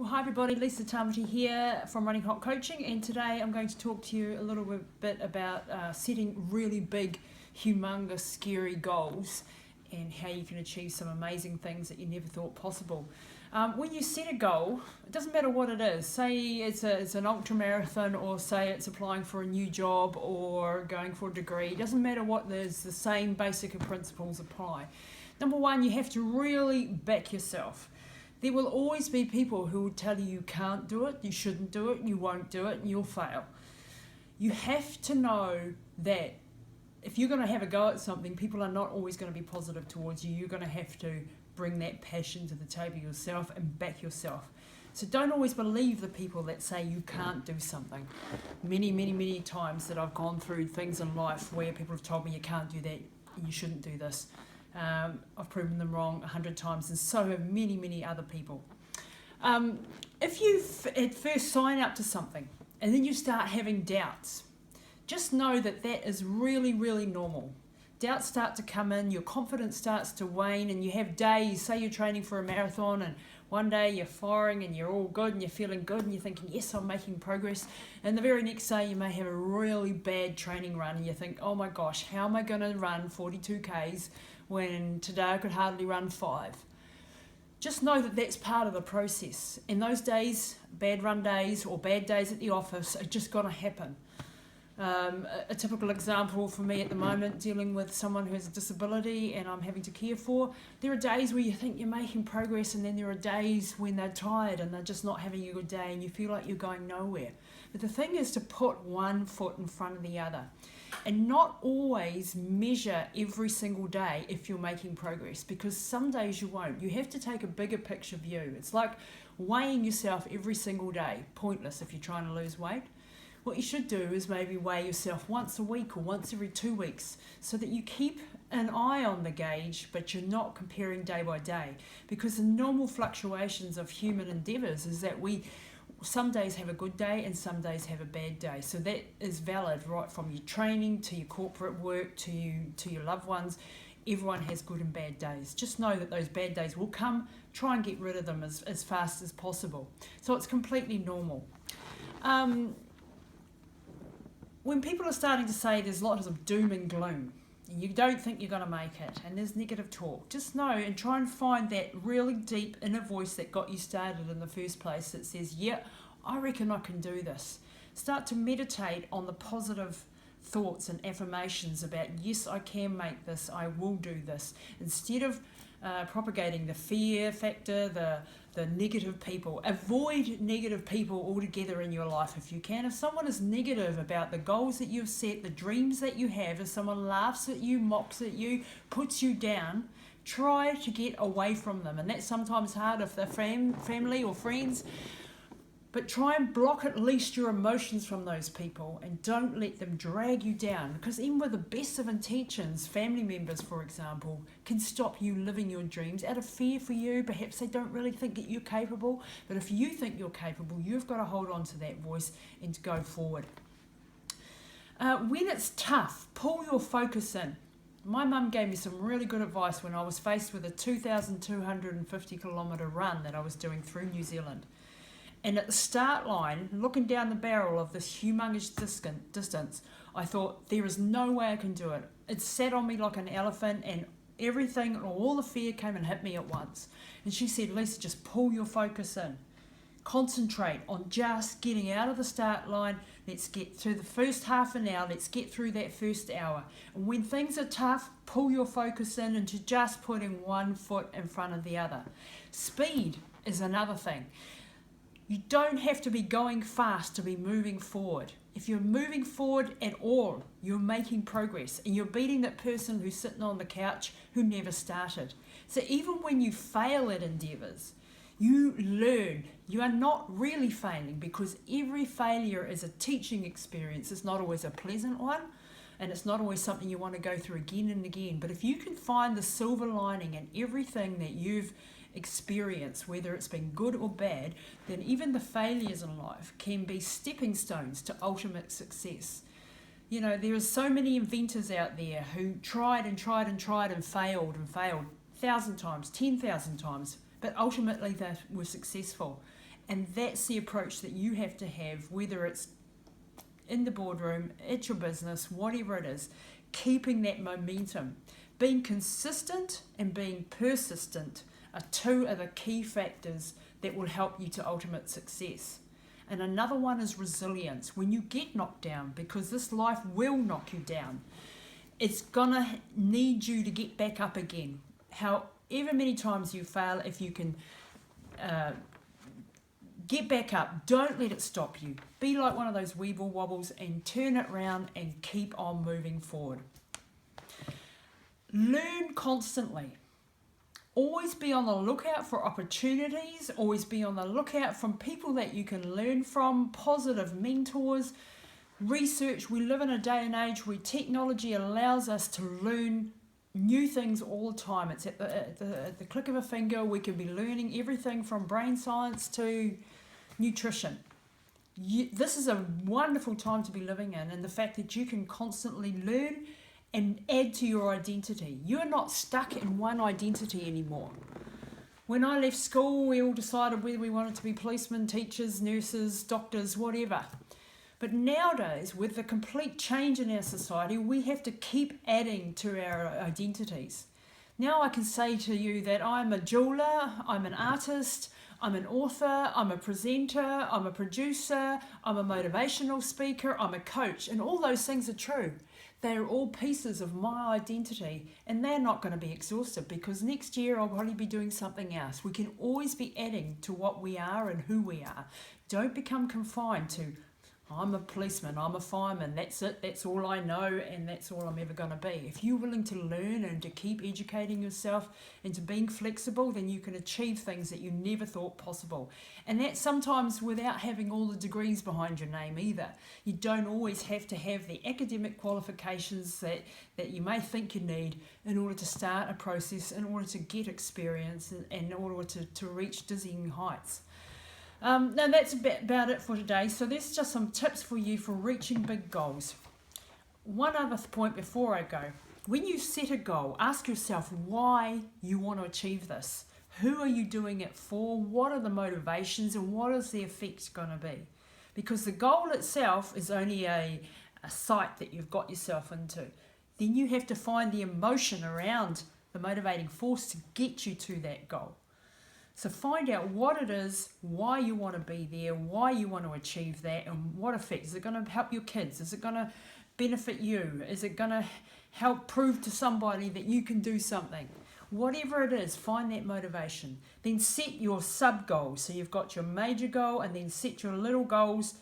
Well, hi everybody, Lisa Tamati here from Running Hot Coaching, and today I'm going to talk to you a little bit about setting really big, humongous, scary goals and how you can achieve some amazing things that you never thought possible. When you set a goal, it doesn't matter what it is. Say it's an ultra marathon, or say it's applying for a new job or going for a degree. It doesn't matter what it is, the same basic principles apply. Number one, you have to really back yourself. There will always be people who will tell you you can't do it, you shouldn't do it, you won't do it, and you'll fail. You have to know that if you're going to have a go at something, people are not always going to be positive towards you. You're going to have to bring that passion to the table yourself and back yourself. So don't always believe the people that say you can't do something. Many times that I've gone through things in life where people have told me you can't do that, you shouldn't do this. I've proven them wrong 100 times, and so have many other people. If you at first sign up to something and then you start having doubts, just know that that is really normal. Doubts start to come in, your confidence starts to wane, and you have days, say you're training for a marathon, and one day you're firing and you're all good and you're feeling good and you're thinking, yes, I'm making progress. And the very next day you may have a really bad training run and you think, oh my gosh, how am I going to run 42 Ks when today I could hardly run 5? Just know that that's part of the process. And those days, bad run days or bad days at the office, are just going to happen. A typical example for me at the moment, dealing with someone who has a disability and I'm having to care for, there are days where you think you're making progress, and then there are days when they're tired and they're just not having a good day and you feel like you're going nowhere. But the thing is to put one foot in front of the other and not always measure every single day if you're making progress, because some days you won't. You have to take a bigger picture view. It's like weighing yourself every single day. Pointless if you're trying to lose weight. What you should do is maybe weigh yourself once a week or once every 2 weeks, so that you keep an eye on the gauge, but you're not comparing day by day. Because the normal fluctuations of human endeavours is that some days have a good day and some days have a bad day. So that is valid right from your training to your corporate work to your loved ones. Everyone has good and bad days. Just know that those bad days will come. Try and get rid of them as fast as possible. So it's completely normal. When people are starting to say there's lots of doom and gloom, and you don't think you're going to make it, and there's negative talk, just know and try and find that really deep inner voice that got you started in the first place that says, yeah, I reckon I can do this. Start to meditate on the positive thoughts and affirmations about, yes, I can make this, I will do this, instead of propagating the fear factor, the negative people. Avoid negative people altogether in your life if you can. If someone is negative about the goals that you've set, the dreams that you have, if someone laughs at you, mocks at you, puts you down, try to get away from them. And that's sometimes hard if they're family or friends. But try and block at least your emotions from those people and don't let them drag you down. Because even with the best of intentions, family members, for example, can stop you living your dreams out of fear for you. Perhaps they don't really think that you're capable. But if you think you're capable, you've got to hold on to that voice and to go forward. When it's tough, pull your focus in. My mum gave me some really good advice when I was faced with a 2,250 kilometre run that I was doing through New Zealand. And at the start line, looking down the barrel of this humongous distance, I thought, there is no way I can do it. It sat on me like an elephant, and everything, all the fear came and hit me at once. And she said, Lisa, just pull your focus in. Concentrate on just getting out of the start line. Let's get through the first half an hour. Let's get through that first hour. And when things are tough, pull your focus in into just putting one foot in front of the other. Speed is another thing. You don't have to be going fast to be moving forward. If you're moving forward at all, you're making progress, and you're beating that person who's sitting on the couch who never started. So even when you fail at endeavours, you learn. You are not really failing, because every failure is a teaching experience. It's not always a pleasant one, and it's not always something you want to go through again and again. But if you can find the silver lining in everything that you've experience, whether it's been good or bad, then even the failures in life can be stepping stones to ultimate success. You know, there are so many inventors out there who tried and failed 1,000 times, 10,000 times, but ultimately they were successful. And that's the approach that you have to have, whether it's in the boardroom, at your business, whatever it is, keeping that momentum. Being consistent and being persistent are two of the key factors that will help you to ultimate success. And another one is resilience. When you get knocked down, because this life will knock you down, it's gonna need you to get back up again. However many times you fail, if you can get back up, don't let it stop you. Be like one of those weeble wobbles and turn it round and keep on moving forward. Learn constantly. Always be on the lookout for opportunities. Always be on the lookout from people that you can learn from, positive mentors, research. We live in a day and age where technology allows us to learn new things all the time. It's at the click of a finger. We can be learning everything from brain science to nutrition. This is a wonderful time to be living in, and the fact that you can constantly learn and add to your identity. You're not stuck in one identity anymore. When I left school, we all decided whether we wanted to be policemen, teachers, nurses, doctors, whatever. But nowadays, with the complete change in our society, we have to keep adding to our identities. Now I can say to you that I'm a jeweler, I'm an artist, I'm an author, I'm a presenter, I'm a producer, I'm a motivational speaker, I'm a coach, and all those things are true. They're all pieces of my identity, and they're not going to be exhaustive, because next year I'll probably be doing something else. We can always be adding to what we are and who we are. Don't become confined to, I'm a policeman, I'm a fireman, that's it, that's all I know, and that's all I'm ever going to be. If you're willing to learn and to keep educating yourself and to being flexible, then you can achieve things that you never thought possible. And that's sometimes without having all the degrees behind your name either. You don't always have to have the academic qualifications that you may think you need in order to start a process, in order to get experience, and in order to reach dizzying heights. Now that's about it for today. So there's just some tips for you for reaching big goals. One other point before I go. When you set a goal, ask yourself why you want to achieve this. Who are you doing it for? What are the motivations, and what is the effect going to be? Because the goal itself is only a site that you've got yourself into. Then you have to find the emotion around the motivating force to get you to that goal. So find out what it is, why you want to be there, why you want to achieve that, and what effect. Is it going to help your kids? Is it going to benefit you? Is it going to help prove to somebody that you can do something? Whatever it is, find that motivation. Then set your sub-goals. So you've got your major goal, and then set your little goals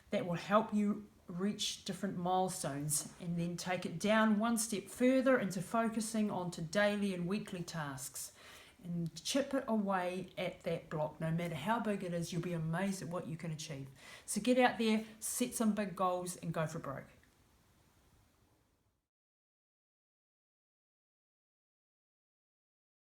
that will help you reach different milestones, and then take it down one step further into focusing onto daily and weekly tasks. And chip it away at that block. No matter how big it is, you'll be amazed at what you can achieve. So get out there, set some big goals, and go for broke.